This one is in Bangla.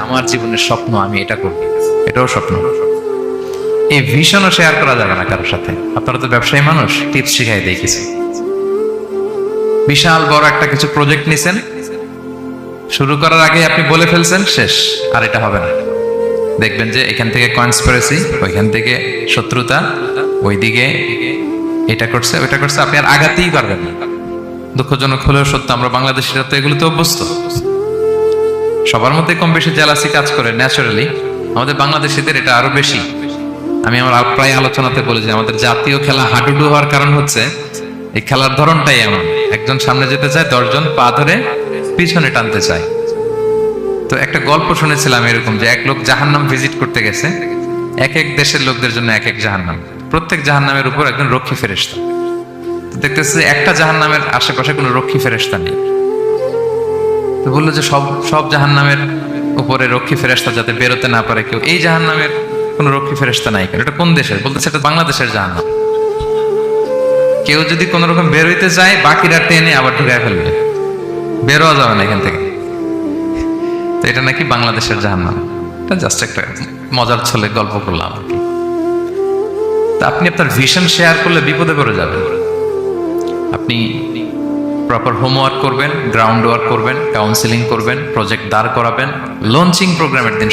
আমার জীবনের স্বপ্ন আমি এটা করব, এটাও স্বপ্ন। এই ভিশনও শেয়ার করা যাবে না কারোর সাথে। আপনারা তো ব্যবসায়ী মানুষ, টিপস শিখাই দেয় কিছু। বিশাল বড় একটা কিছু প্রজেক্ট নিছেন, শুরু করার আগে আপনি বলে ফেলছেন শেষ, আর এটা হবে না। দেখবেন যে এখান থেকে কনস্পিরেসি, ওইখান থেকে শত্রুতা, ওইদিকে এটা করছে ওইটা করছে, আপনি আর আগাতেই পারবেন না। দুঃখজনক হলেও সত্য, আমরা বাংলাদেশিরা তো এগুলোতে অভ্যস্ত। সবার মধ্যে কম বেশি জেলাসি কাজ করে ন্যাচারালি, আমাদের বাংলাদেশিদের এটা আরো বেশি। আমি আমার প্রায় আলোচনাতে বলি যে আমাদের জাতীয় খেলা হাডুডু হওয়ার কারণ হচ্ছে এই খেলার ধরনটাই এমন, একজন সামনে যেতে চায়, 10 জন পা ধরে পিছনে টানতে চায়। তো একটা গল্প শুনেছিলাম এরকম, যে এক লোক জাহান্নাম ভিজিট করতে গেছে। এক এক দেশের লোকদের জন্য এক এক জাহান্নাম, প্রত্যেক জাহান্নামের উপর একজন রক্ষী ফেরেশতা। তো দেখতেছে একটা জাহান্নামের আশেপাশে কোনো রক্ষী ফেরেশতা নেই। তো বললো যে সব জাহান্নামের উপরে রক্ষী ফেরেশতা যাতে বেরোতে না পারে কেউ, এই জাহান্নামের কোনো রক্ষী ফেরেশতা নাই কেন? এটা কোন দেশের? বলতেছে এটা বাংলাদেশের জাহান্নাম। কেউ যদি কোন রকম বের হইতে চায়, বাকিরা টেনে আবার ঢুকায় ফেলবে, বেরোয়া যাবে না এখান থেকে। তো এটা নাকি বাংলাদেশের জাহান্নাম। এটা জাস্ট একটা মজার ছলে গল্প করলাম আর কি। তা আপনি আপনার ভিশন শেয়ার করলে বিপদে পড়ে যাবেন। আপনি প্রপার হোমওয়ার্ক করবেন, গ্রাউন্ড ওয়ার্ক করবেন, কাউন্সিলিং করবেন, প্রজেক্ট দাঁড় করাবেন, লঞ্চিং প্রোগ্রামের দিন